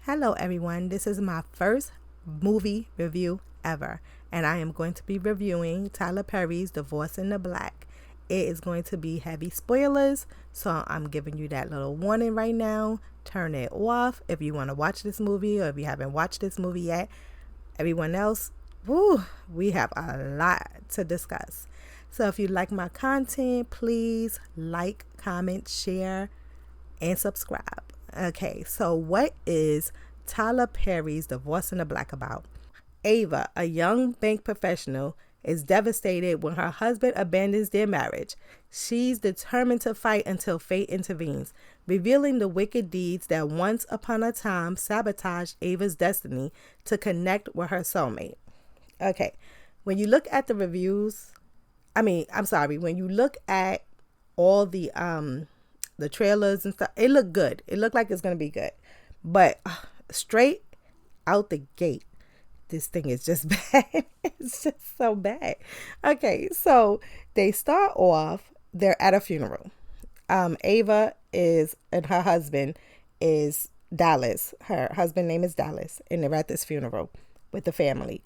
Hello, everyone. This is my first movie review ever, and I am going to be reviewing Tyler Perry's Divorce in the Black. It is going to be heavy spoilers, so I'm giving you that little warning right now. Turn it off if you want to watch this movie or if you haven't watched this movie yet. Everyone else, woo, we have a lot to discuss. So if you like my content, please like, comment, share, and subscribe. Okay, so what is Tyler Perry's Divorce in the Black about? Ava, a young bank professional, is devastated when her husband abandons their marriage. She's determined to fight until fate intervenes, revealing the wicked deeds that once upon a time sabotaged Ava's destiny to connect with her soulmate. Okay, when you look at the reviews, when you look at all the trailers and stuff, it looked good. It looked like it's gonna be good, but straight out the gate, this thing is just bad. It's just so bad. Okay, so they start off. They're at a funeral. Ava is and her husband is Dallas. Her husband name is Dallas, and they're at this funeral with the family.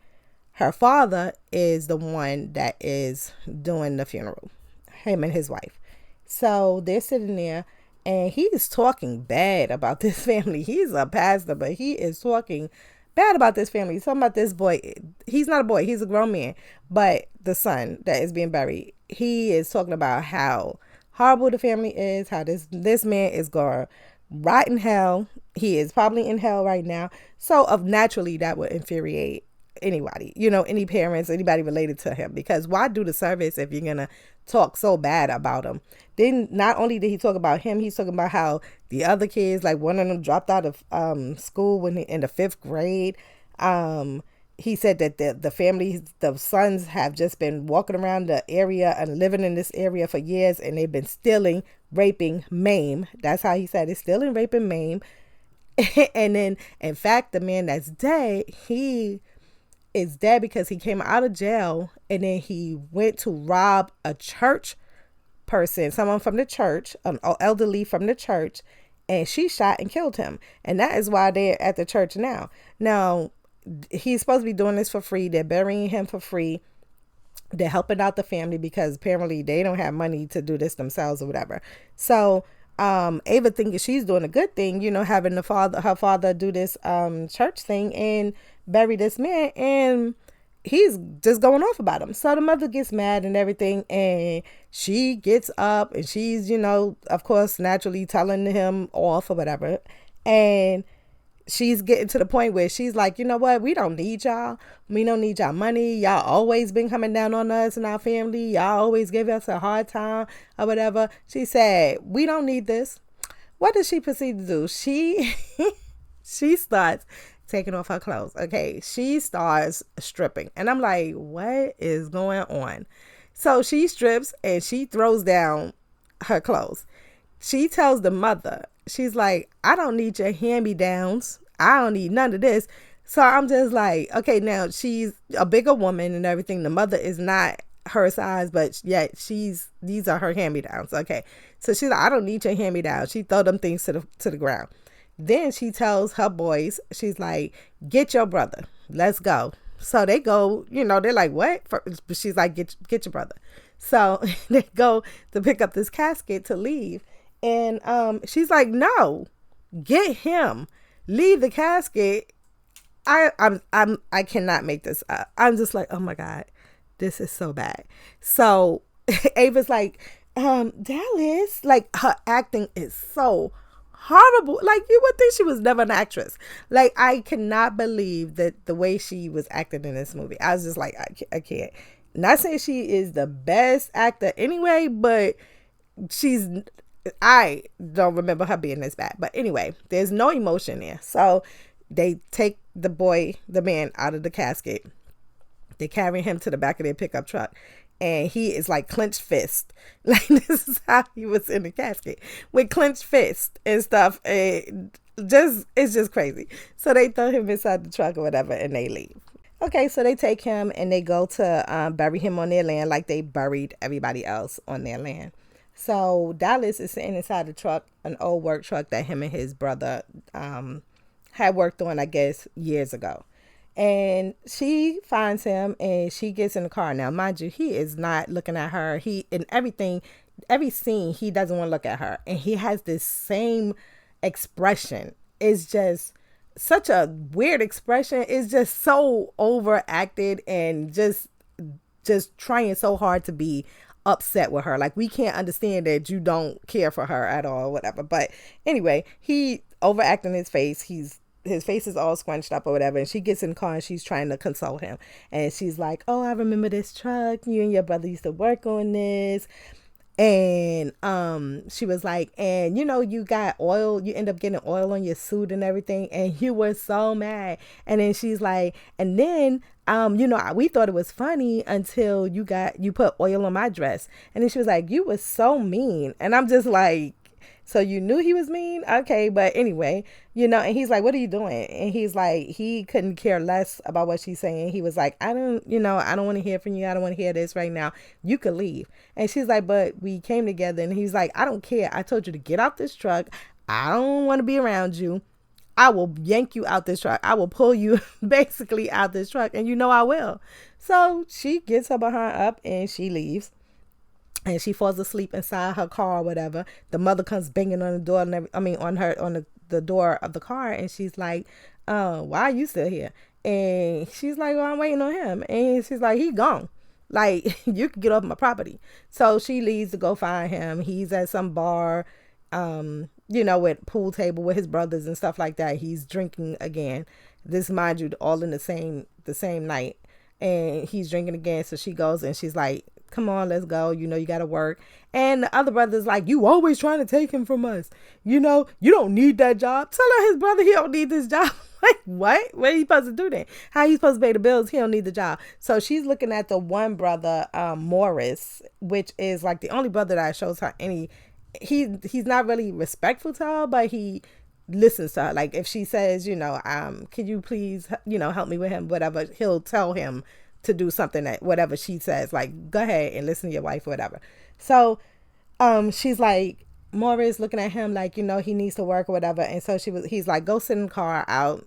Her father is the one that is doing the funeral, him and his wife. So they're sitting there and he's talking bad about this family. He's a pastor, but he is talking bad about this family. He's talking about this boy. He's not a boy, he's a grown man. But the son that is being buried, he is talking about how horrible the family is, how this man is going to rot in hell. He is probably in hell right now. So of naturally that would infuriate anybody, any parents, anybody related to him, because why do the service if you're gonna talk so bad about him? Then not only did he talk about him, he's talking about how the other kids, like one of them dropped out of school in the fifth grade. He said that the family, the sons have just been walking around the area and living in this area for years, and they've been stealing, raping, maim. That's how he said it: stealing, raping, maim. And then in fact the man that's dead, he is dead because he came out of jail and then he went to rob a church person, someone from the church, an elderly from the church, and she shot and killed him. And that is why they're at the church now. Now, he's supposed to be doing this for free. They're burying him for free. They're helping out the family because apparently they don't have money to do this themselves or whatever. So Ava thinking she's doing a good thing, having her father do this church thing and bury this man, and he's just going off about him. So the mother gets mad and everything, and she gets up and she's, of course, naturally telling him off or whatever. And she's getting to the point where she's like, you know what? We don't need y'all. We don't need y'all money. Y'all always been coming down on us and our family. Y'all always give us a hard time or whatever. She said, we don't need this. What does she proceed to do? She starts taking off her clothes. Okay. She starts stripping. And I'm like, what is going on? So she strips and she throws down her clothes. She tells the mother, she's like, I don't need your hand-me-downs. I don't need none of this. So I'm just like, okay, now she's a bigger woman and everything. The mother is not her size, but yet these are her hand-me-downs. Okay. So she's like, I don't need your hand-me-downs. She throw them things to the ground. Then she tells her boys, she's like, get your brother. Let's go. So they go, they're like, what? She's like, get your brother. So they go to pick up this casket to leave. And she's like, no, get him, leave the casket. I cannot make this up. I'm just like, oh my God, this is so bad. So Ava's like, Dallas, like her acting is so horrible. Like you would think she was never an actress. Like I cannot believe that the way she was acting in this movie. I was just like, I can't. Not saying she is the best actor anyway, but I don't remember her being this bad. But anyway, there's no emotion there. So they take the man out of the casket. They carry him to the back of their pickup truck. And he is like clenched fist. Like this is how he was in the casket. With clenched fist and stuff. And it's just crazy. So they throw him inside the truck or whatever and they leave. Okay, so they take him and they go to bury him on their land like they buried everybody else on their land. So Dallas is sitting inside the truck, an old work truck that him and his brother had worked on, I guess, years ago. And she finds him and she gets in the car. Now, mind you, he is not looking at her. He, in everything, every scene, he doesn't want to look at her. And he has this same expression. It's just such a weird expression. It's just so overacted and just trying so hard to be upset with her. Like, we can't understand that you don't care for her at all, whatever. But anyway, he overacting his face. His face is all scrunched up or whatever, and she gets in the car and she's trying to console him, and she's like, oh, I remember this truck, you and your brother used to work on this. And she was like, and you got oil, you end up getting oil on your suit and everything, and you were so mad. And then she's like, and then we thought it was funny until you put oil on my dress. And then she was like, you were so mean. And I'm just like, so you knew he was mean? Okay, but anyway, and he's like, what are you doing? And he's like, he couldn't care less about what she's saying. He was like, I don't want to hear from you. I don't want to hear this right now. You could leave. And she's like, but we came together. And he's like, I don't care. I told you to get out this truck. I don't want to be around you. I will yank you out this truck. I will pull you basically out this truck. And I will. So she gets her behind up and she leaves. And she falls asleep inside her car or whatever. The mother comes banging on the door on the door of the car, and she's like, why are you still here? And she's like, well, I'm waiting on him. And she's like, he gone. Like, you can get off my property. So she leaves to go find him. He's at some bar, with pool table with his brothers and stuff like that. He's drinking again. This, mind you, all in the same night. And he's drinking again. So she goes and she's like, come on, let's go. You got to work. And the other brother's like, you always trying to take him from us. You don't need that job. Tell her his brother he don't need this job. Like, what? What are you supposed to do then? How you supposed to pay the bills? He don't need the job. So she's looking at the one brother, Morris, which is like the only brother that shows her any. He's not really respectful to her, but he listens to her. Like, if she says, can you please, help me with him, whatever, he'll tell him to do something that whatever she says, like, go ahead and listen to your wife or whatever. So she's like, Morris looking at him like, he needs to work or whatever. And so he's like, go sit in the car. I'll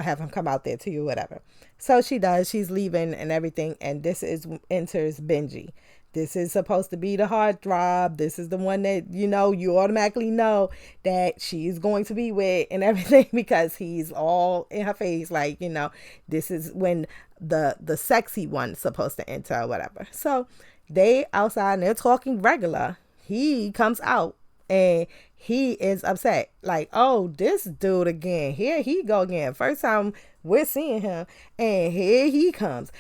have him come out there to you, whatever. So she does. She's leaving and everything. And enters Benji. This is supposed to be the heartthrob. This is the one that, you automatically know that she's going to be with and everything, because he's all in her face. Like, this is when the sexy one's supposed to enter or whatever. So they outside and they're talking regular. He comes out and he is upset. Like, oh, this dude again. Here he go again. First time we're seeing him, and here he comes.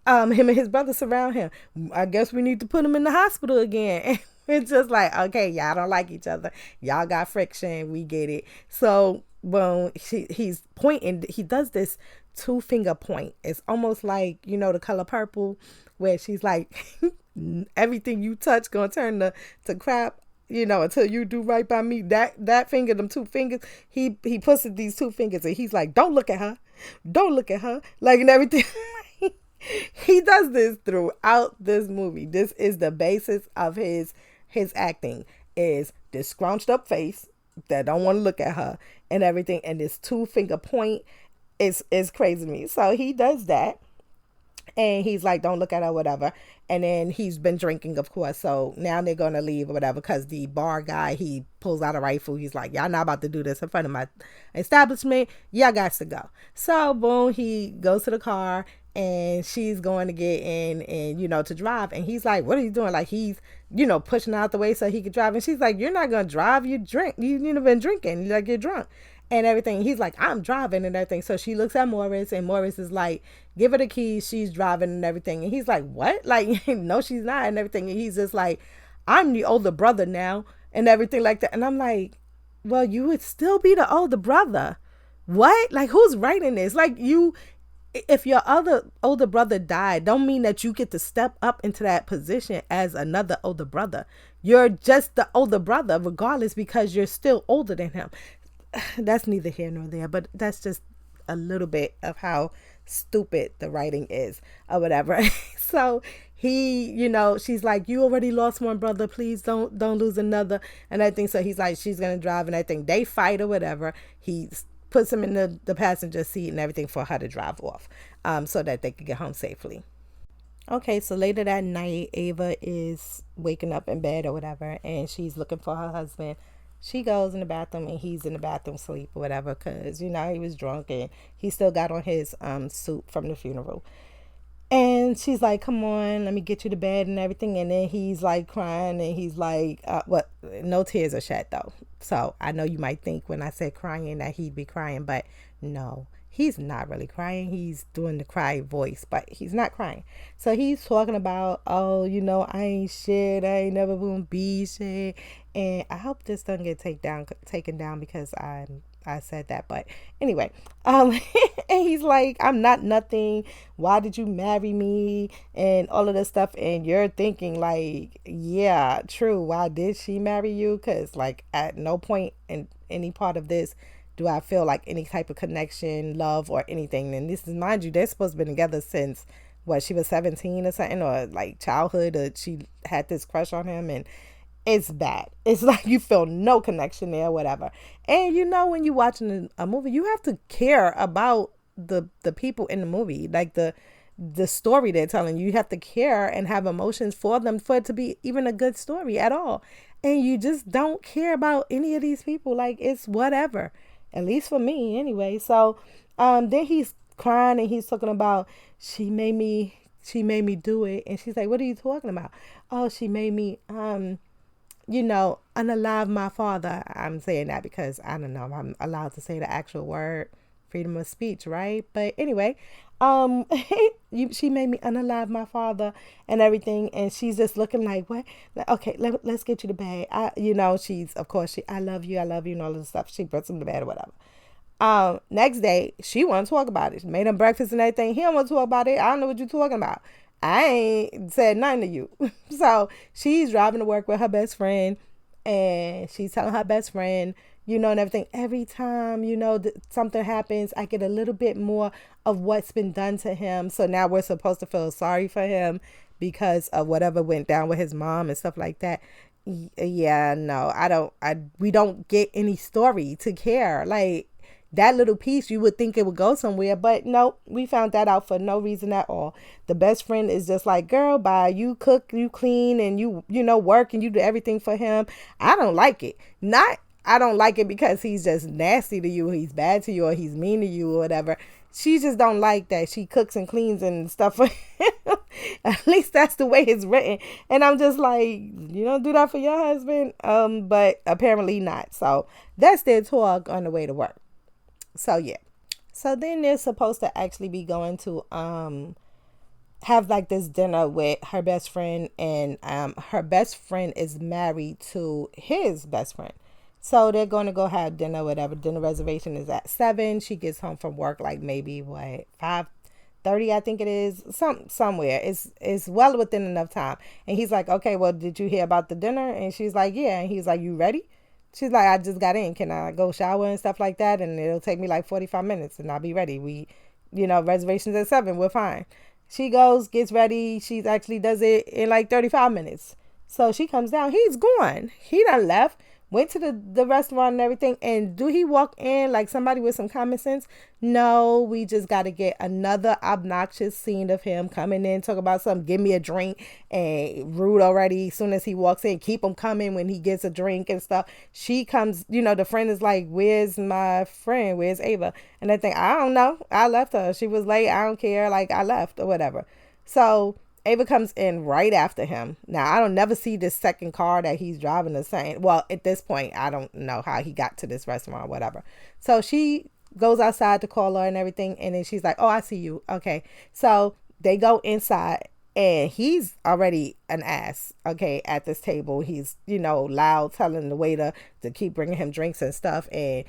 Him and his brother surround him. I guess we need to put him in the hospital again. It's just like, okay, y'all don't like each other. Y'all got friction. We get it. So, boom, he's pointing. He does this 2-finger point. It's almost like, The Color Purple, where she's like, everything you touch gonna turn to crap. Until you do right by me. That finger, them 2 fingers, he puts these 2 fingers and he's like, don't look at her. Don't look at her. Like, and everything. He does this throughout this movie. This is the basis of his acting, is this scrunched up face that don't want to look at her and everything. And this 2-finger point is crazy to me. So he does that. And he's like, don't look at her, whatever. And then he's been drinking, of course. So now they're going to leave or whatever, because the bar guy, he pulls out a rifle. He's like, y'all not about to do this in front of my establishment. Y'all got to go. So, boom, he goes to the car and she's going to get in and, to drive. And he's like, what are you doing? Like, he's, pushing out the way so he could drive. And she's like, you're not going to drive. You drink. You've been drinking. Like, you're drunk. And everything. He's like, I'm driving and everything. So she looks at Morris and Morris is like, give her the keys. She's driving and everything. And he's like, what? Like, no, she's not and everything. And he's just like, I'm the older brother now and everything like that. And I'm like, well, you would still be the older brother. What? Like, who's writing this? Like, if your other older brother died, don't mean that you get to step up into that position as another older brother. You're just the older brother regardless, because you're still older than him. That's neither here nor there, but that's just a little bit of how stupid the writing is or whatever. So he, she's like, you already lost one brother, please don't lose another. And I think so he's like, she's gonna drive, and I think they fight or whatever. He puts him in the passenger seat and everything for her to drive off, so that they could get home safely. Okay, so later that night, Ava is waking up in bed or whatever, and she's looking for her husband. She goes in the bathroom, and he's in the bathroom asleep or whatever, because, he was drunk, and he still got on his suit from the funeral. And she's like, come on, let me get you to bed and everything. And then he's like crying, and he's like, what? No tears are shed though. So I know you might think when I said crying that he'd be crying, but no, he's not really crying. He's doing the cry voice, but he's not crying. So he's talking about, oh, I ain't shit. I ain't never gonna be shit. And I hope this doesn't get taken down because I said that, but anyway, and he's like, I'm not nothing. Why did you marry me? And all of this stuff. And you're thinking like, yeah, true. Why did she marry you? Because like at no point in any part of this do I feel like any type of connection, love, or anything. And this is, mind you, they're supposed to be together since what, she was 17 or something, or like childhood, or she had this crush on him, and it's bad. It's like you feel no connection there, whatever. And when you're watching a movie, you have to care about the people in the movie, like the story they're telling you. You have to care and have emotions for them for it to be even a good story at all. And you just don't care about any of these people. Like, it's whatever, at least for me anyway. So then he's crying, and he's talking about, she made me do it. And she's like, what are you talking about? Oh, she made me unalive my father. I'm saying that because I don't know if I'm allowed to say the actual word, freedom of speech, right? But anyway, she made me unalive my father and everything. And she's just looking like, what? Like, okay, let's get you to bed. She's, of course, I love you, and all this stuff. She puts him to bed or whatever. Next day, she wants to talk about it. She made him breakfast and everything. He don't want to talk about it. I don't know what you're talking about. I ain't said nothing to you. So she's driving to work with her best friend, and she's telling her best friend, and everything. Every time, something happens, I get a little bit more of what's been done to him. So now we're supposed to feel sorry for him because of whatever went down with his mom and stuff like that. Yeah, no, we don't get any story to care. Like, that little piece, you would think it would go somewhere, but no, we found that out for no reason at all. The best friend is just like, girl, bye. You cook, you clean, and you work, and you do everything for him. I don't like it. I don't like it because he's just nasty to you, he's bad to you, or he's mean to you, or whatever. She just don't like that she cooks and cleans and stuff for him. At least that's the way it's written. And I'm just like, you don't do that for your husband? But apparently not. So that's their talk on the way to work. So yeah. So then they're supposed to actually be going to have like this dinner with her best friend, and her best friend is married to his best friend. So they're going to go have dinner, whatever. Dinner reservation is at 7. She gets home from work like maybe 5:30, I think it is. Somewhere. It's well within enough time. And he's like, okay, well, did you hear about the dinner? And she's like, yeah. And he's like, you ready? She's like, I just got in. Can I go shower and stuff like that? And it'll take me like 45 minutes and I'll be ready. We, reservations at 7. We're fine. She goes, gets ready. She actually does it in like 35 minutes. So she comes down. He's gone. He done left. Went to the restaurant and everything. And do he walk in like somebody with some common sense? No, we just got to get another obnoxious scene of him coming in, talk about something, give me a drink, and rude already. As soon as he walks in, keep him coming when he gets a drink and stuff. She comes, the friend is like, where's my friend? Where's Ava? And I think, I don't know. I left her. She was late. I don't care. Like, I left or whatever. So Ava comes in right after him. Now, I don't never see this second car that he's driving the same. Well, at this point, I don't know how he got to this restaurant or whatever. So she goes outside to call her and everything. And then she's like, oh, I see you. Okay. So they go inside, and he's already an ass. Okay. At this table, he's, loud, telling the waiter to keep bringing him drinks and stuff. And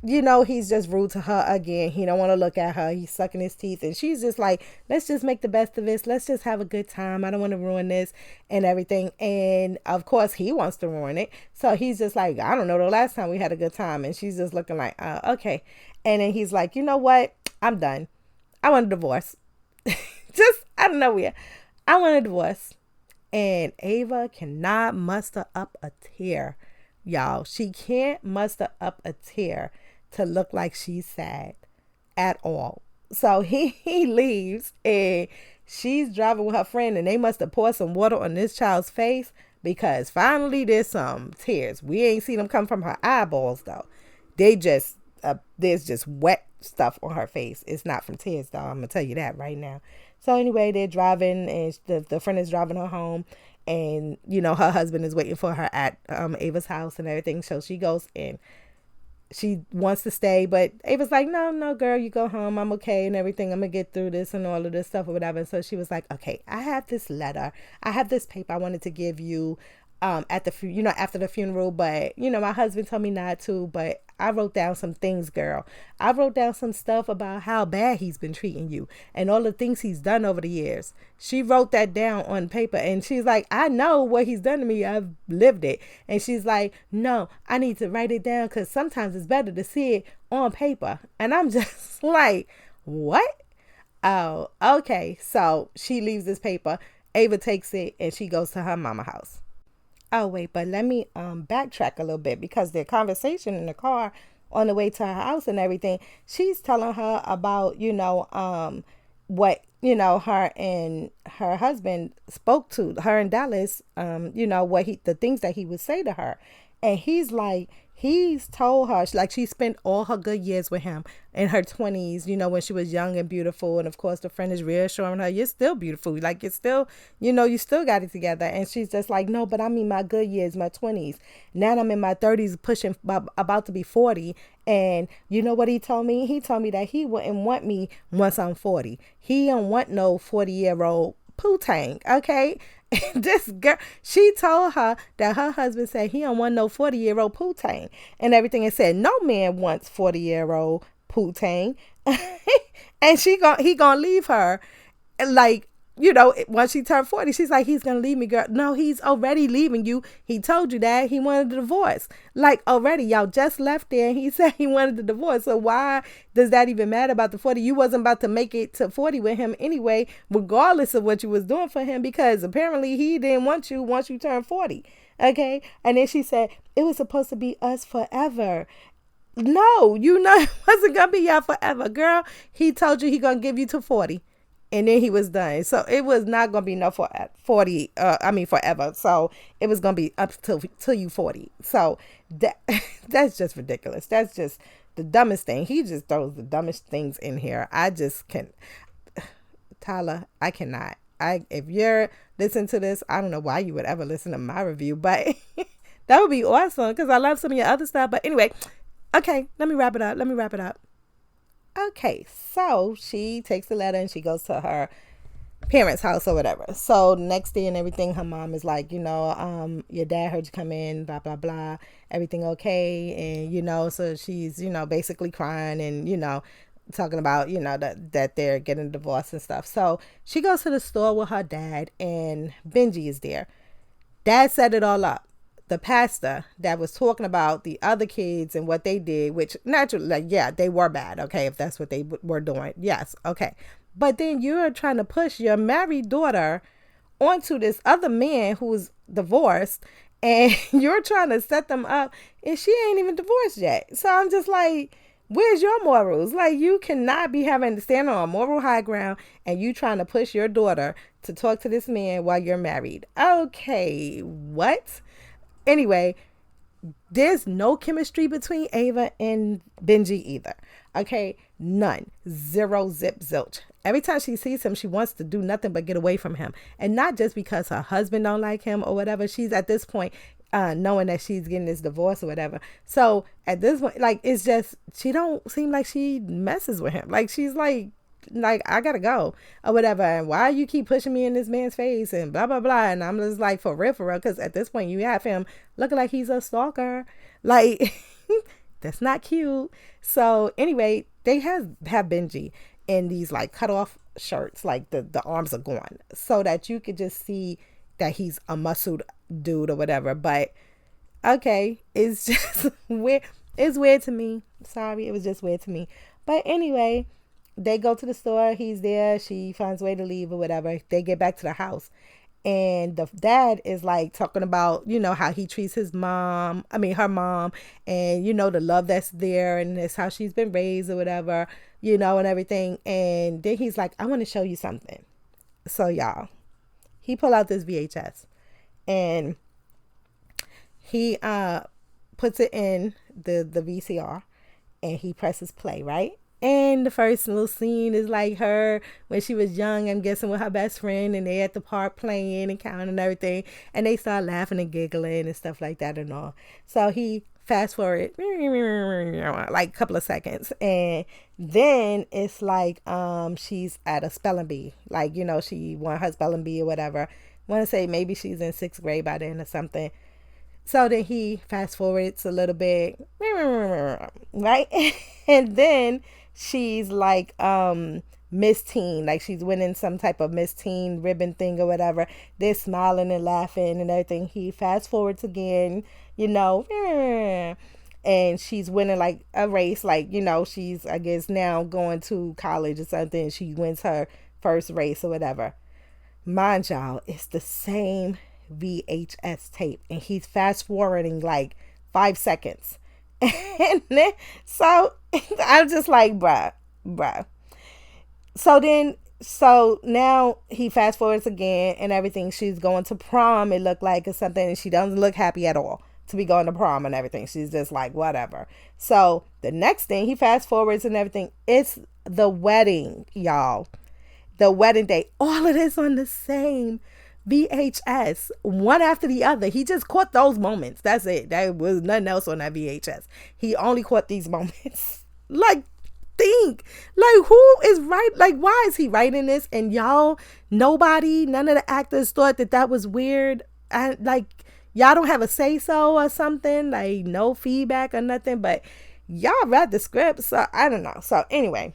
he's just rude to her again. He don't want to look at her. He's sucking his teeth. And she's just like, let's just make the best of this. Let's just have a good time. I don't want to ruin this and everything. And of course, he wants to ruin it. So he's just like, I don't know the last time we had a good time. And she's just looking like, okay. And then he's like, you know what? I'm done. I want a divorce. Just out of nowhere. I want a divorce. And Ava cannot muster up a tear. Y'all, she can't muster up a tear to look like she's sad at all. So he leaves and she's driving with her friend, and they must have poured some water on this child's face because finally there's some tears. We ain't seen them come from her eyeballs though. They just there's just wet stuff on her face. It's not from tears though. I'm gonna tell you that right now. So anyway, they're driving, and the friend is driving her home, and her husband is waiting for her at Ava's house and everything. So she goes in. She wants to stay, but Ava's like, no, girl, you go home. I'm okay and everything. I'm going to get through this and all of this stuff or whatever. And so she was like, okay, I have this letter. I have this paper I wanted to give you at the, after the funeral. But, my husband told me not to, but I wrote down some things, girl. I wrote down some stuff about how bad he's been treating you and all the things he's done over the years. She wrote that down on paper, and she's like, I know what he's done to me. I've lived it. And she's like, no, I need to write it down because sometimes it's better to see it on paper. And I'm just like, what? Oh, okay. So she leaves this paper. Ava takes it and she goes to her mama's house. Oh, wait, but let me backtrack a little bit, because their conversation in the car on the way to her house and everything, she's telling her about, what, her and her husband spoke to her in Dallas, the things that he would say to her. And he's told her, like, she spent all her good years with him in her 20s, when she was young and beautiful. And of course, the friend is reassuring her, you're still beautiful. Like, you're still, you still got it together. And she's just like, no, but I mean my good years, my 20s. Now I'm in my 30s, pushing, about to be 40. And you know what he told me? He told me that he wouldn't want me once I'm 40. He don't want no 40-year-old poo-tang, okay? This girl, she told her that her husband said he don't want no 40-year-old poo-tang and everything, and said no man wants 40-year-old poo-tang. And he gonna leave her, like, once she turned 40. She's like, he's gonna leave me, girl. No, he's already leaving you. He told you that he wanted a divorce. Like, already, y'all just left there and he said he wanted the divorce. So why does that even matter about the 40? You wasn't about to make it to 40 with him anyway, regardless of what you was doing for him, because apparently he didn't want you once you turned 40. Okay. And then she said, it was supposed to be us forever. No, it wasn't gonna be y'all forever, girl. He told you he gonna give you to 40. And then he was done. So it was not going to be no 40, forever. So it was going to be up till you 40. So that's just ridiculous. That's just the dumbest thing. He just throws the dumbest things in here. I just can't. Tyler, I cannot. If you're listening to this, I don't know why you would ever listen to my review, but that would be awesome because I love some of your other stuff. But anyway, okay, let me wrap it up. Okay, so she takes the letter and she goes to her parents' house or whatever. So next day and everything, her mom is like, your dad heard you come in, blah, blah, blah. Everything okay? And, so she's, basically crying and, talking about, that they're getting a divorce and stuff. So she goes to the store with her dad, and Benji is there. Dad set it all up. The pastor that was talking about the other kids and what they did, which naturally, like, yeah, they were bad. Okay. If that's what they were doing. Yes. Okay. But then you're trying to push your married daughter onto this other man who's divorced, and you're trying to set them up, and she ain't even divorced yet. So I'm just like, where's your morals? Like, you cannot be having to stand on a moral high ground and you trying to push your daughter to talk to this man while you're married. Okay. What? Anyway, there's no chemistry between Ava and Benji either. Okay, none. Zero, zip, zilch. Every time she sees him, she wants to do nothing but get away from him. And not just because her husband don't like him or whatever. She's at this point knowing that she's getting this divorce or whatever. So at this point, like, it's just, she don't seem like she messes with him. Like, she's like, I gotta go or whatever, and why you keep pushing me in this man's face and blah blah blah. And I'm just like, for real, because at this point you have him looking like he's a stalker. Like, that's not cute. So anyway, they have Benji in these like cut off shirts, like the arms are gone, so that you could just see that he's a muscled dude or whatever. But okay, it's just weird. It's weird to me. Sorry, it was just weird to me. But anyway, they go to the store. He's there. She finds a way to leave or whatever. They get back to the house. And the dad is like talking about, how he treats her mom, and, the love that's there, and that's how she's been raised or whatever, and everything. And then he's like, I want to show you something. So y'all, he pulled out this VHS and he puts it in the VCR and he presses play, right? And the first little scene is like her when she was young, I'm guessing with her best friend, and they at the park playing and counting and everything. And they start laughing and giggling and stuff like that and all. So he fast forward like a couple of seconds. And then it's like she's at a spelling bee. Like, she won her spelling bee or whatever. I want to say maybe she's in 6th grade by then or something. So then he fast forwards a little bit, right? And then she's like Miss Teen, like she's winning some type of Miss Teen ribbon thing or whatever. They're smiling and laughing and everything. He fast forwards again, and she's winning like a race, like, she's, I guess, now going to college or something. She wins her first race or whatever. Mind y'all, it's the same VHS tape, and he's fast forwarding like 5 seconds. And then, so I'm just like, bruh. So now he fast forwards again and everything. She's going to prom, it looked like, or something, and she doesn't look happy at all to be going to prom and everything. She's just like, whatever. So the next thing, he fast forwards and everything. It's the wedding, y'all. The wedding day. All of this on the same VHS, one after the other. He just caught those moments. That's it. There was nothing else on that VHS. He only caught these moments. Like, think, like, who is right? Like, why is he writing this? And y'all, none of the actors thought that was weird. Like, y'all don't have a say so or something, like no feedback or nothing, but y'all read the script. So I don't know. So anyway,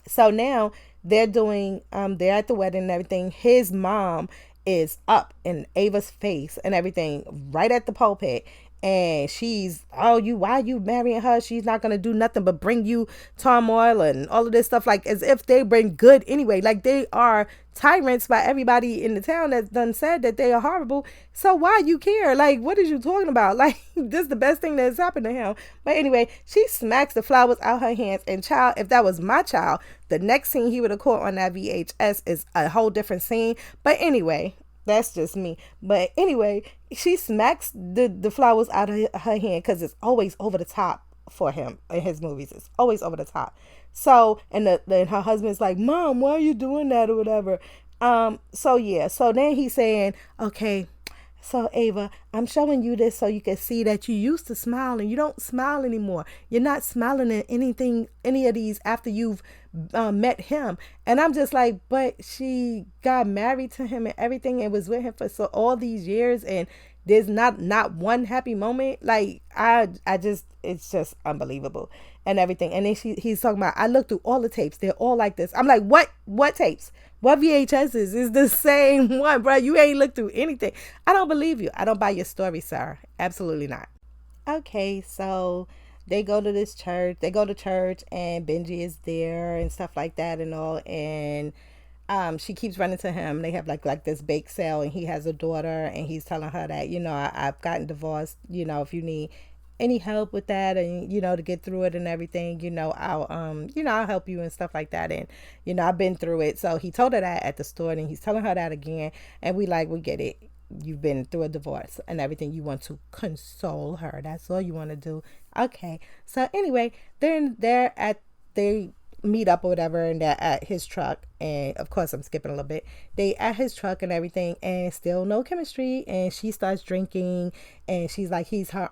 so now they're they're at the wedding and everything. His mom is up in Ava's face and everything right at the pulpit. And she's, why you marrying her? She's not going to do nothing but bring you turmoil and all of this stuff. Like, as if they bring good anyway. Like, they are tyrants by everybody in the town that's done said that they are horrible. So why you care? Like, what is you talking about? Like, this is the best thing that's happened to him. But anyway, she smacks the flowers out her hands. And child, if that was my child, the next scene he would have caught on that VHS is a whole different scene. But anyway, that's just me. But anyway, she smacks the flowers out of her hand because it's always over the top for him in his movies. It's always over the top. So, and then her husband's like, Mom, why are you doing that or whatever? So yeah. So then he's saying, okay, so Ava, I'm showing you this so you can see that you used to smile and you don't smile anymore. You're not smiling at any of these after you've met him. And I'm just like, but she got married to him and everything and was with him for all these years, and there's not one happy moment. Like, I just, it's just unbelievable and everything. And then he's talking about, I looked through all the tapes. They're all like this. I'm like, what tapes? What VHS is the same one, bro? You ain't looked through anything. I don't believe you. I don't buy your story, sir. Absolutely not. Okay, so they go to this church. They go to church, and Benji is there and stuff like that and all. And she keeps running to him. They have like this bake sale, and he has a daughter, and he's telling her that, I've gotten divorced. If you need any help with that, and to get through it and everything, I'll help you and stuff like that. And I've been through it. So he told her that at the store, and he's telling her that again. And we get it. You've been through a divorce and everything. You want to console her. That's all you want to do. Okay. So anyway, they meet up or whatever, and they're at his truck. And of course, I'm skipping a little bit. They at his truck and everything, and still no chemistry. And she starts drinking, and she's like, he's her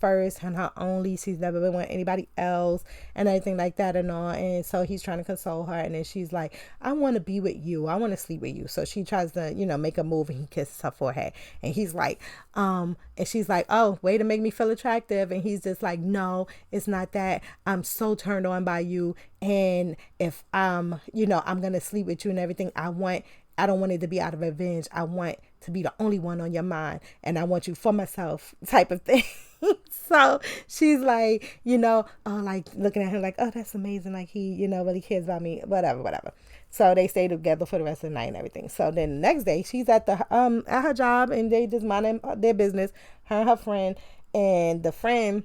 first and her only. She's never been with anybody else and everything like that and all. And so he's trying to console her, and then she's like, I want to be with you. I want to sleep with you. So she tries to, make a move, and he kisses her forehead. And he's like, and she's like, oh, way to make me feel attractive. And he's just like, no, it's not that. I'm so turned on by you. And if I'm going to sleep with you and everything, I don't want it to be out of revenge. I want to be the only one on your mind, and I want you for myself, type of thing. So she's like, oh, like looking at him like, oh, that's amazing. Like he, really cares about me, whatever, whatever. So they stay together for the rest of the night and everything. So then the next day she's at her job and they just minding their business, her and her friend, and the friend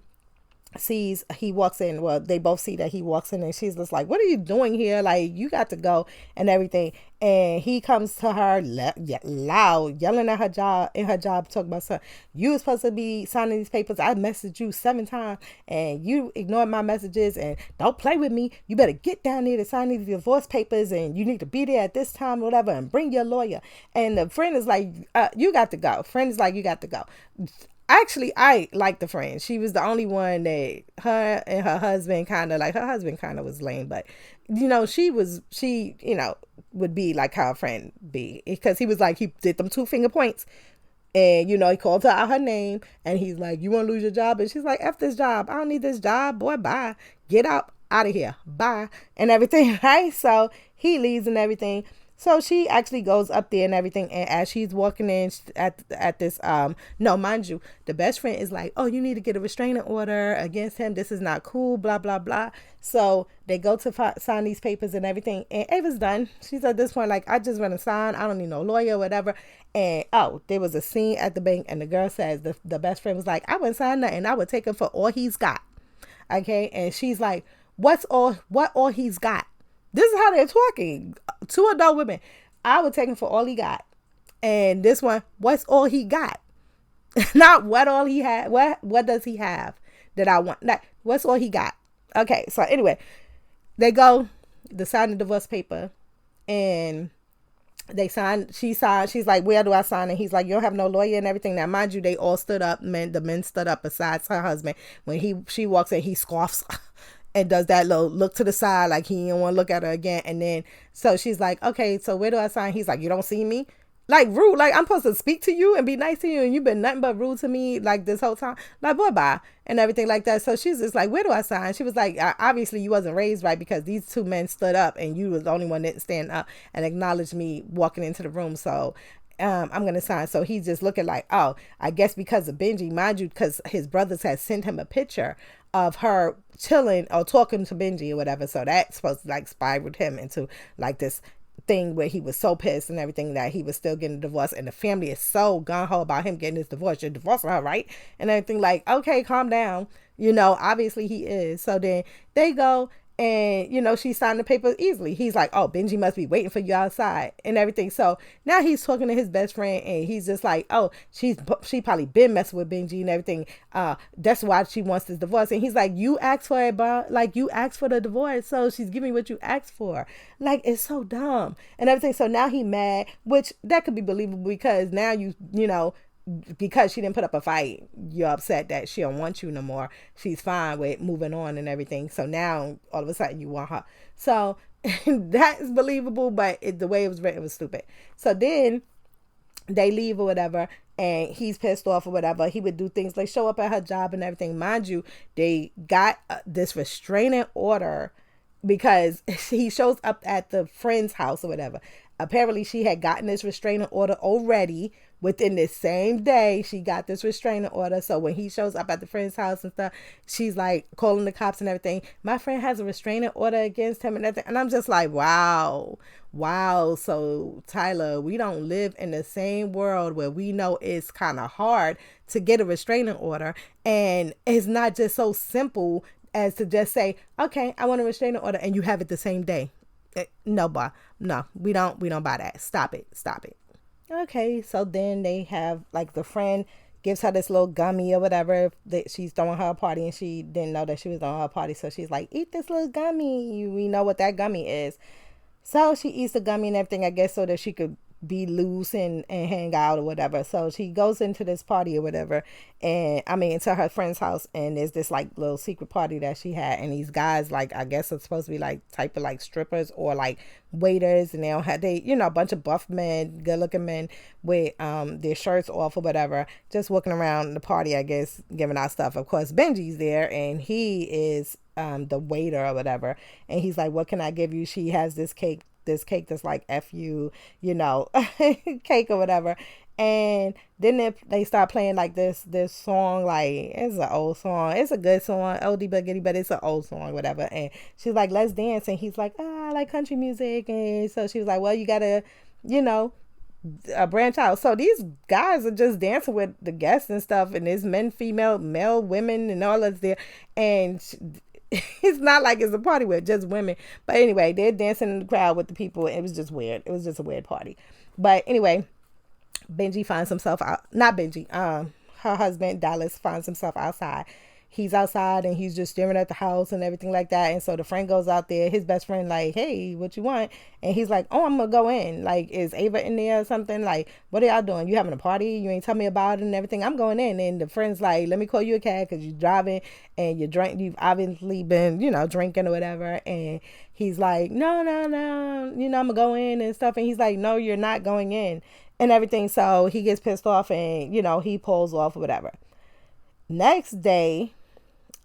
sees he walks in. Well, they both see that he walks in, and she's just like, what are you doing here? Like, you got to go and everything. And he comes to her loud, yelling at her job, talking about, son, you were supposed to be signing these papers. I messaged you 7 times and you ignored my messages, and don't play with me. You better get down there to sign these divorce papers, and you need to be there at this time, whatever, and bring your lawyer. And the friend is like, you got to go. Friend is like, you got to go. Actually, I like the friend. She was the only one that her and her husband kind of like, her husband kind of was lame, but she would be like how a friend be, because he was like, he did them 2 finger points, and he called her out her name, and he's like, you want to lose your job? And she's like, F this job. I don't need this job, boy. Bye. Get out of here. Bye. And everything. Right. So he leaves and everything. So she actually goes up there and everything, and as she's walking in at this, no, mind you, the best friend is like, oh, you need to get a restraining order against him. This is not cool, blah, blah, blah. So they go to sign these papers and everything, and Ava's done. She's at this point like, I just want to sign. I don't need no lawyer or whatever. And, there was a scene at the bank, and the girl says, the best friend was like, I wouldn't sign nothing. I would take him for all he's got. Okay, and she's like, what all he's got? This is how they're talking. 2 adult women. I would take him for all he got. And this one, what's all he got? Not what all he had. What does he have that I want? Like, what's all he got? Okay, so anyway, they go to sign the divorce paper, and they sign. She signed. She's like, where do I sign? And he's like, you don't have no lawyer and everything. Now, mind you, they all stood up. The men stood up besides her husband. When she walks in, he scoffs and does that little look to the side like he didn't want to look at her again. And then, so she's like, okay, so where do I sign? He's like, you don't see me? Like, rude. Like, I'm supposed to speak to you and be nice to you, and you've been nothing but rude to me, like, this whole time. Like, boy, bye. And everything like that. So she's just like, where do I sign? She was like, obviously you wasn't raised right, because these 2 men stood up and you was the only one that didn't stand up and acknowledge me walking into the room. So I'm going to sign. So he's just looking like, oh, I guess because of Benji, mind you, because his brothers had sent him a picture of her chilling or talking to Benji or whatever. So that's supposed to like spiraled him into like this thing where he was so pissed and everything that he was still getting a divorce, and the family is so gung-ho about him getting his divorce. You're divorcing her, right? And everything like, okay, calm down. Obviously he is. So then they go, and she signed the papers easily. He's like, oh, Benji must be waiting for you outside and everything. So now he's talking to his best friend, and he's just like, oh, she probably been messing with Benji and everything. That's why she wants this divorce. And he's like, you asked for it, bro. Like, you asked for the divorce, so she's giving what you asked for. Like, it's so dumb and everything. So now he mad, which that could be believable, because now because she didn't put up a fight, you're upset that she don't want you no more. She's fine with moving on and everything. So now all of a sudden you want her. So that is believable, but the way it was written was stupid. So then they leave or whatever, and he's pissed off or whatever. He would do things like show up at her job and everything. Mind you, they got this restraining order because he shows up at the friend's house or whatever. Apparently she had gotten this restraining order already. Within this same day, she got this restraining order. So when he shows up at the friend's house and stuff, she's like calling the cops and everything. My friend has a restraining order against him and everything. And I'm just like, wow. So Tyler, we don't live in the same world where we know it's kind of hard to get a restraining order. And it's not just so simple as to just say, okay, I want a restraining order, and you have it the same day. No, we don't buy that. Stop it. Okay, so then they have like the friend gives her this little gummy or whatever that she's throwing her a party, and she didn't know that she was throwing her party. So she's like, eat this little gummy. We know what that gummy is. So she eats the gummy and everything, I guess, so that she could be loose and hang out or whatever. So she goes into this party or whatever, and into her friend's house, and there's this like little secret party that she had, and these guys, like, I guess it's supposed to be like type of like strippers or like waiters, and they a bunch of buff men, good looking men with their shirts off or whatever, just walking around the party, I guess, giving out stuff. Of course Benji's there, and he is the waiter or whatever, and he's like, what can I give you? She has this cake that's like F you, cake or whatever. And then they start playing like this song, like it's an old song, it's a good song, oldie but goodie, but it's an old song, whatever. And she's like, let's dance, and he's like, I like country music. And so she was like, well, you gotta, you know, branch out. So these guys are just dancing with the guests and stuff, and there's men, female, male, women, and all that's there. And it's not like it's a party with just women. But anyway, they're dancing in the crowd with the people. It was just weird. It was just a weird party. But anyway, Benji finds himself out. Not Benji. Her husband Dallas finds himself outside. He's outside and he's just staring at the house and everything like that. And so the friend goes out there. His best friend like, hey, what you want? And he's like, oh, I'm gonna go in. Like, is Ava in there or something? Like, what are y'all doing? You having a party? You ain't tell me about it and everything. I'm going in. And the friend's like, let me call you a cab because you're driving and you've obviously been, you know, drinking or whatever. And he's like, no, you know, I'm gonna go in and stuff. And he's like, no, you're not going in and everything. So he gets pissed off and, you know, he pulls off or whatever. Next day,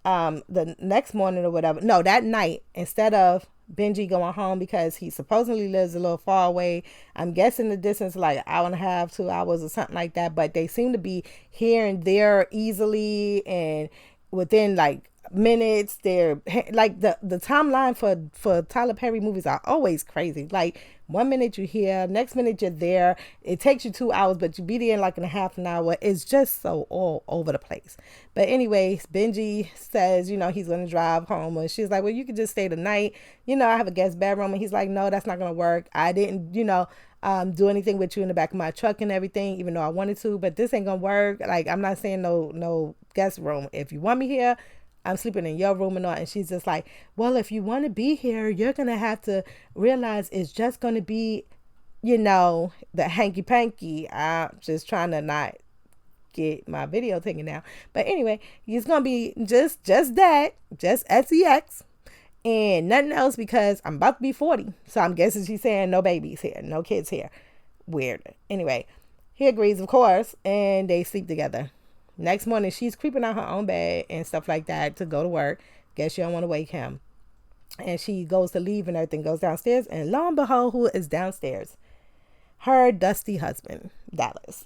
the next morning or whatever, no, that night, instead of Benji going home because he supposedly lives a little far away, I'm guessing the distance like an hour and a half, 2 hours or something like that, but they seem to be here and there easily and within like minutes. They're like the timeline for Tyler Perry movies are always crazy. Like 1 minute you're here, next minute you're there. It takes you 2 hours, but you be there in like in a half an hour. It's just so all over the place. But anyway, Benji says, you know, he's going to drive home. And she's like, well, you could just stay the night. You know, I have a guest bedroom. And he's like, no, that's not going to work. I didn't, you know, do anything with you in the back of my truck and everything, even though I wanted to. But this ain't going to work. Like, I'm not saying no guest room. If you want me here, I'm sleeping in your room and all. And she's just like, well, if you want to be here, you're going to have to realize it's just going to be, you know, the hanky panky. I'm just trying to not get my video taken down. But anyway, it's going to be just that, just sex and nothing else because I'm about to be 40. So I'm guessing she's saying no babies here, no kids here. Weird. Anyway, he agrees, of course, and they sleep together. Next morning, she's creeping out her own bed and stuff like that to go to work. Guess she don't want to wake him. And she goes to leave and everything, goes downstairs. And lo and behold, who is downstairs? Her dusty husband, Dallas.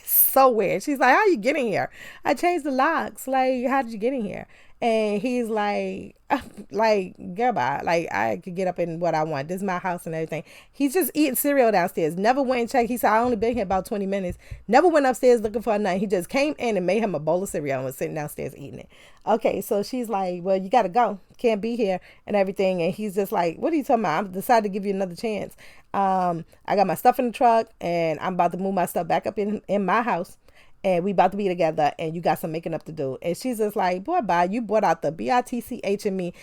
So weird. She's like, how you getting here? I changed the locks. Like, how did you get in here? And he's like, goodbye. Like, I could get up in what I want. This is my house and everything. He's just eating cereal downstairs. Never went and checked. He said, I only been here about 20 minutes. Never went upstairs looking for a nut. He just came in and made him a bowl of cereal and was sitting downstairs eating it. Okay, so she's like, well, you got to go. Can't be here and everything. And he's just like, what are you talking about? I decided to give you another chance. I got my stuff in the truck and I'm about to move my stuff back up in my house. And we about to be together and you got some making up to do. And she's just like, boy, bye. You brought out the bitch in me.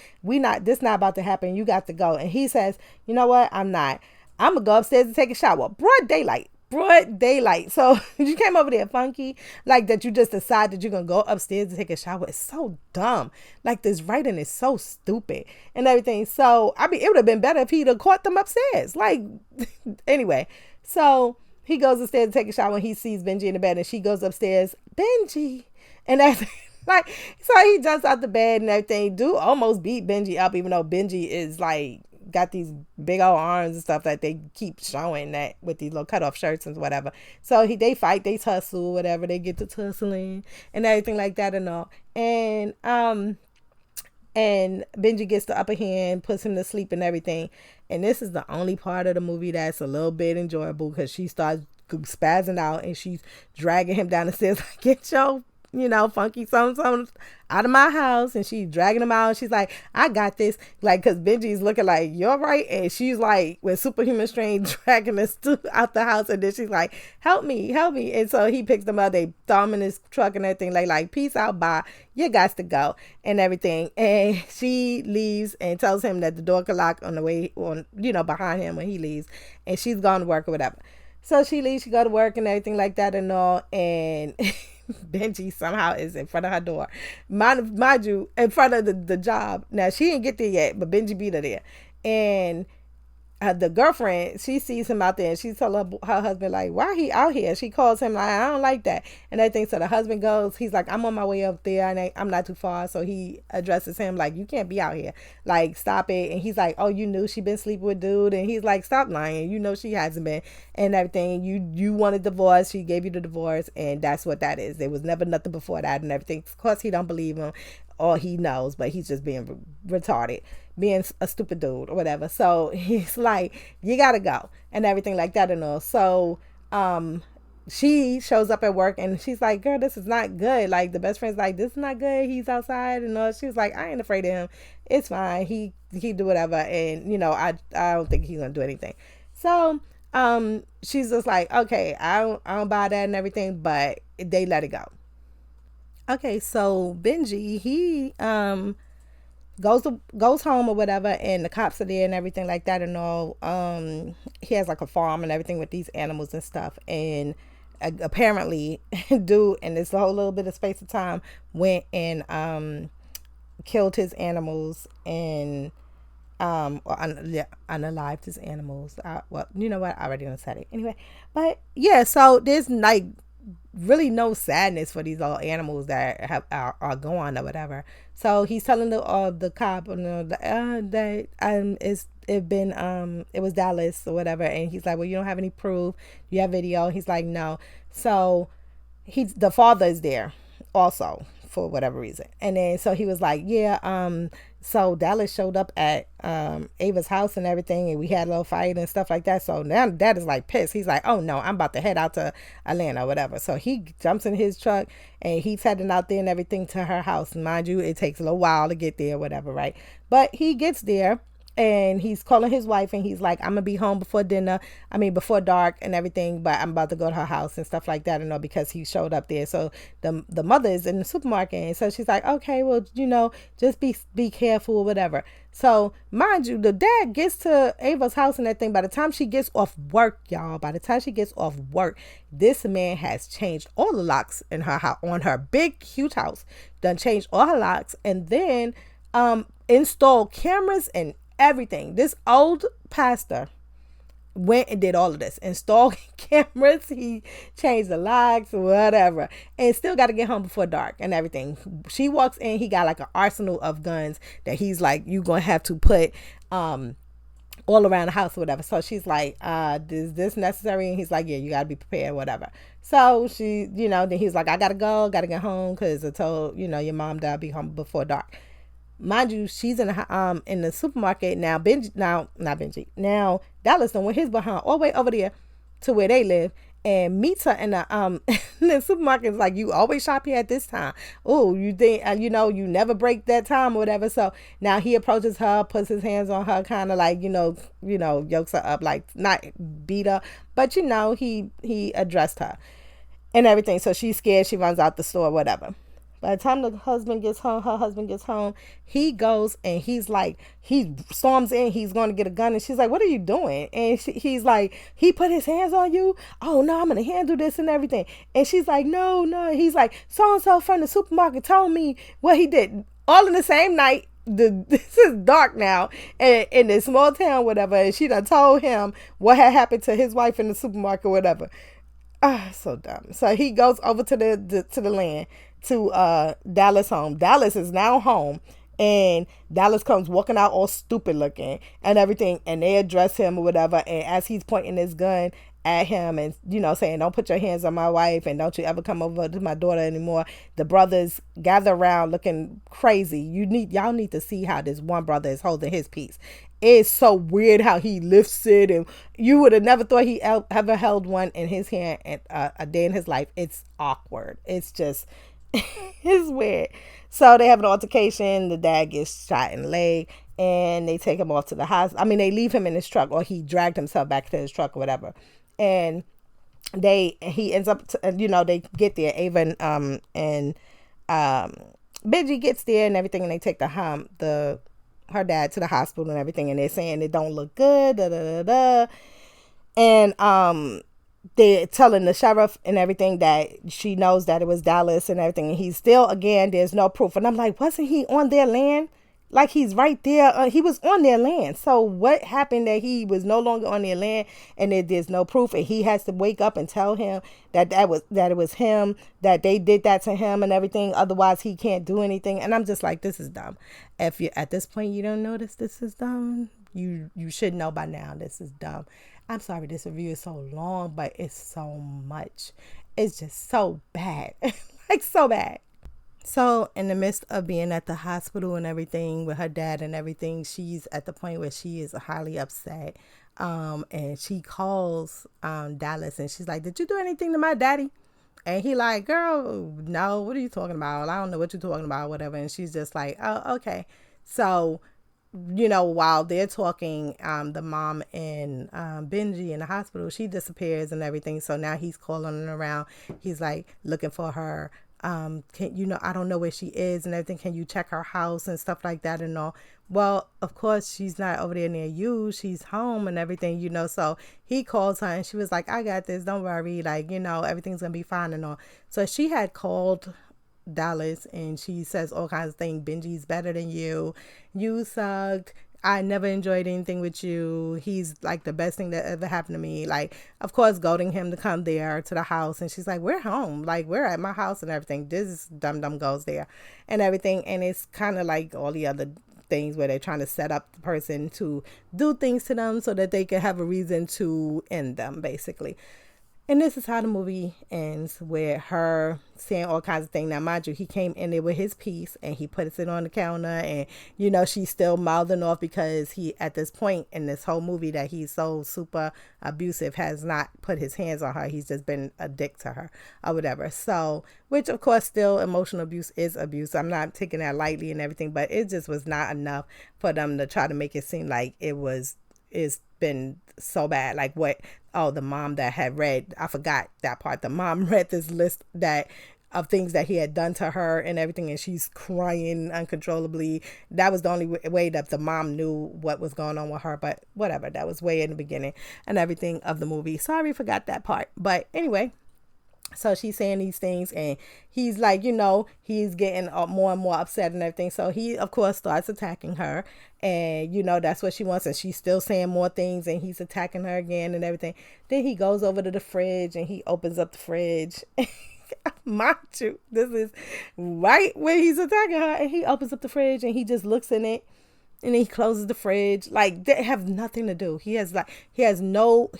This not about to happen. You got to go. And he says, you know what? I'm not. I'm going to go upstairs and take a shower. Broad daylight. So you came over there funky, like that you just decide that you're going to go upstairs and take a shower. It's so dumb. Like this writing is so stupid and everything. So, I mean, it would have been better if he'd have caught them upstairs. Like, anyway, so he goes upstairs to take a shower and he sees Benji in the bed and she goes upstairs, Benji. And that's like, so he jumps out the bed and everything. Dude almost beat Benji up, even though Benji is like, got these big old arms and stuff that they keep showing that with these little cut off shirts and whatever. So they fight, they tussle, whatever. They get to tussling and everything like that and all. And Benji gets the upper hand, puts him to sleep and everything. And this is the only part of the movie that's a little bit enjoyable because she starts spazzing out and she's dragging him down the stairs like, get your, you know, funky something out of my house. And she's dragging him out. She's like, I got this. Like, because Benji's looking like, you're right. And she's like, with superhuman strength, dragging us out the house. And then she's like, help me. And so he picks them up. They throw him in his truck and everything. Like, peace out, bye. You got to go and everything. And she leaves and tells him that the door can lock on the way, on, you know, behind him when he leaves. And she's gone to work or whatever. So she leaves, she go to work and everything like that and all. And Benji somehow is in front of her door. Mind you, in front of the job. Now, she didn't get there yet, but Benji beat her there. And the girlfriend, she sees him out there and she tell her husband like, why he out here? She calls him like, I don't like that and everything. So the husband goes, he's like, I'm on my way up there and I'm not too far. So he addresses him like, you can't be out here, like stop it. And he's like, oh, you knew she been sleeping with dude? And he's like, stop lying, you know she hasn't been, and everything. You wanted divorce, she gave you the divorce, and that's what that is. There was never nothing before that and everything. Of course he don't believe him, or he knows, but he's just being retarded, being a stupid dude or whatever. So he's like, you gotta go and everything like that and all. So she shows up at work and she's like, girl, this is not good. Like the best friend's like, this is not good, he's outside and all. She's like, I ain't afraid of him, it's fine, he do whatever. And you know, I don't think he's gonna do anything. So she's just like, okay, I don't buy that and everything, but they let it go. Okay, so Benji, he goes home or whatever, and the cops are there and everything like that and all. He has like a farm and everything with these animals and stuff, and apparently dude in this whole little bit of space of time went and killed his animals and unalived his animals. Well, you know what, I already done said it anyway. But yeah, so there's like really no sadness for these little animals that are gone or whatever. So he's telling the cop, you know, that it was Dallas or whatever, and he's like, well, you don't have any proof, you have video? He's like, no. So the father is there also for whatever reason, and then so he was like, yeah, so Dallas showed up at Ava's house and everything, and we had a little fight and stuff like that. So now Dad is like pissed. He's like, oh no, I'm about to head out to Atlanta or whatever. So he jumps in his truck and he's heading out there and everything to her house. Mind you, it takes a little while to get there or whatever, right? But he gets there and he's calling his wife and he's like, I'm gonna be home before dark and everything, but I'm about to go to her house and stuff like that, because he showed up there. So the mother is in the supermarket, and so she's like, okay, well, you know, just be careful or whatever. So mind you, the dad gets to Ava's house and that thing. By the time she gets off work, y'all, this man has changed all the locks in her house, on her big huge house, done changed all her locks, and then installed cameras and everything. This old pastor went and did all of this, installed cameras, he changed the locks, whatever, and still got to get home before dark and everything. She walks in, he got like an arsenal of guns that he's like, you gonna have to put all around the house or whatever. So she's like, is this necessary? And he's like, yeah, you gotta be prepared, whatever. So she, you know, then he's like, I gotta get home because I told, you know, your mom that I'll be home before dark. Mind you, she's in the supermarket now. Now Dallas done went his behind all the way over there to where they live and meets her in the supermarket. Is like, you always shop here at this time. Oh, you think you know you never break that time or whatever. So now he approaches her, puts his hands on her, kind of like you know yokes her up, like not beat her, but you know he addressed her and everything. So she's scared. She runs out the store, whatever. By the time her husband gets home, he goes and he's like, he storms in, he's going to get a gun. And she's like, what are you doing? And he's like, he put his hands on you? Oh, no, I'm going to handle this and everything. And she's like, no. He's like, so-and-so from the supermarket told me what he did. All in the same night. This is dark now in this small town, whatever. And she done told him what had happened to his wife in the supermarket, whatever. So dumb. So he goes over to the land, to Dallas home. Dallas is now home, and Dallas comes walking out all stupid looking and everything, and they address him or whatever. And as he's pointing his gun at him and you know saying, don't put your hands on my wife and don't you ever come over to my daughter anymore, the brothers gather around looking crazy. Y'all need to see how this one brother is holding his peace. It's so weird how he lifts it, and you would have never thought he ever held one in his hand a day in his life. It's awkward. It's just it's weird. So they have an altercation. The dad gets shot in the leg, and they take him off to the hospital. I mean, they leave him in his truck, or he dragged himself back to his truck or whatever. And he ends up, they get there. Ava and Benji gets there and everything, and they take her dad to the hospital and everything, and they're saying it don't look good, and they're telling the sheriff and everything that she knows that it was Dallas and everything, and he's still, again, there's no proof. And I'm like, wasn't he on their land? Like he's right there. He was on their land. So what happened that he was no longer on their land and there's no proof, and he has to wake up and tell him that it was him, that they did that to him and everything. Otherwise, he can't do anything. And I'm just like, this is dumb. If you at this point you don't notice this is dumb, you should know by now this is dumb. I'm sorry this review is so long, but it's so much. It's just so bad. Like so bad. So, in the midst of being at the hospital and everything with her dad and everything, she's at the point where she is highly upset. And she calls Dallas and she's like, "Did you do anything to my daddy?" And he like, "Girl, no, what are you talking about? I don't know what you're talking about, whatever." And she's just like, "Oh, okay." So, while they're talking, the mom and Benji in the hospital, she disappears and everything. So now he's calling her around. He's like looking for her. I don't know where she is and everything. Can you check her house and stuff like that and all? Well, of course, she's not over there near you. She's home and everything, So he calls her and she was like, "I got this. Don't worry. Like, everything's going to be fine and all." So she had called Dallas and she says all kinds of things. "Benji's better than you. You sucked. I never enjoyed anything with you. He's like the best thing that ever happened to me." Like, of course, goading him to come there to the house. And she's like, "We're home. Like, we're at my house and everything." This dum goes there and everything. And it's kind of like all the other things where they're trying to set up the person to do things to them so that they can have a reason to end them, basically. And this is how the movie ends, with her saying all kinds of things. Now, mind you, he came in there with his piece and he puts it on the counter, and she's still mouthing off because he, at this point in this whole movie that he's so super abusive, has not put his hands on her. He's just been a dick to her or whatever. So, which of course still emotional abuse is abuse. I'm not taking that lightly and everything, but it just was not enough for them to try to make it seem like it's been so bad. Like what? Oh, the mom that had read, I forgot that part. The mom read this list of things that he had done to her and everything, and she's crying uncontrollably. That was the only way that the mom knew what was going on with her, but whatever. That was way in the beginning and everything of the movie. Sorry, forgot that part. But anyway, so she's saying these things and he's like, he's getting more and more upset and everything. So he, of course, starts attacking her, and, that's what she wants. And she's still saying more things and he's attacking her again and everything. Then he goes over to the fridge and he opens up the fridge. Mind you, this is right when he's attacking her, and he opens up the fridge and he just looks in it. And then he closes the fridge. Like, they have nothing to do. He has no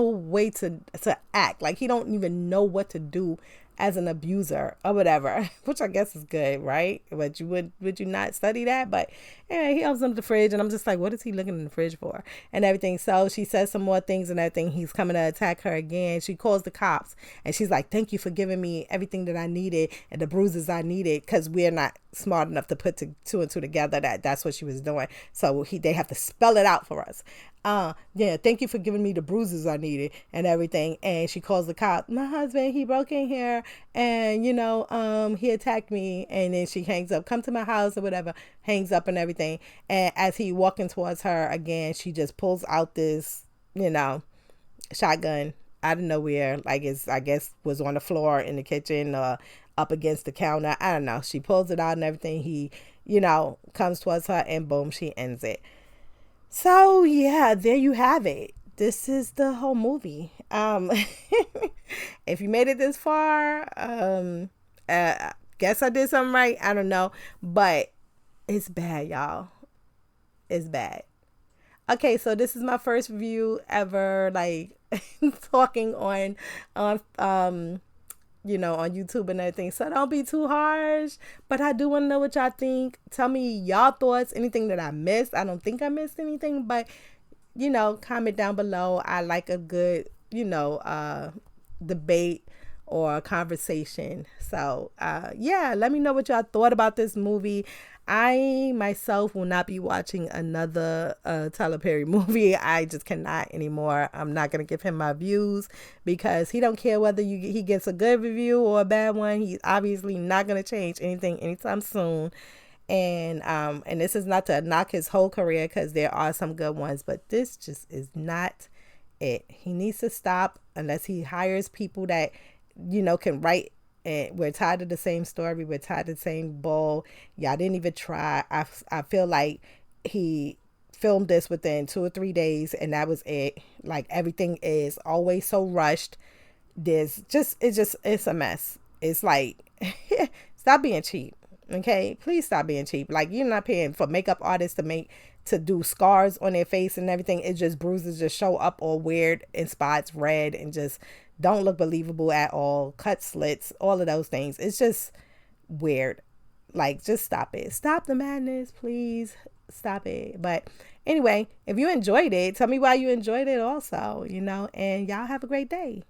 way to act. Like, he don't even know what to do as an abuser or whatever, which I guess is good, right? But would you not study that? But yeah, he opens up the fridge and I'm just like, what is he looking in the fridge for and everything? So she says some more things and everything. He's coming to attack her again. She calls the cops and she's like, "Thank you for giving me everything that I needed and the bruises I needed," because we're not smart enough to put two and two together that's what she was doing. So they have to spell it out for us. "Thank you for giving me the bruises I needed and everything." And she calls the cop. "My husband, he broke in here and he attacked me." And then she hangs up. "Come to my house," or whatever, hangs up and everything. And as he walking towards her again, she just pulls out this shotgun out of nowhere, like I guess was on the floor in the kitchen or up against the counter. I don't know. She pulls it out and everything. He comes towards her and boom, she ends it. So yeah, there you have it. This is the whole movie. If you made it this far, guess I did something right. I don't know, but it's bad, y'all. It's bad. Okay, so this is my first review ever, like talking on on YouTube and everything. So don't be too harsh. But I do want to know what y'all think. Tell me y'all thoughts, anything that I missed. I don't think I missed anything, but comment down below. I like a good, debate or conversation. So let me know what y'all thought about this movie. I myself will not be watching another Tyler Perry movie. I just cannot anymore. I'm not going to give him my views because he don't care whether he gets a good review or a bad one. He's obviously not going to change anything anytime soon. And this is not to knock his whole career because there are some good ones, but this just is not it. He needs to stop unless he hires people that can write And we're tired of the same story. We're tired of the same bull. Y'all didn't even try. I feel like he filmed this within 2 or 3 days and that was it. Like everything is always so rushed. It's a mess. It's like stop being cheap. Okay, please stop being cheap. Like, you're not paying for makeup artists to do scars on their face and everything. It just bruises just show up all weird in spots, red, and just don't look believable at all. Cut slits, all of those things. It's just weird. Like, just stop it. Stop the madness, please. Stop it. But anyway, if you enjoyed it, tell me why you enjoyed it also, and y'all have a great day.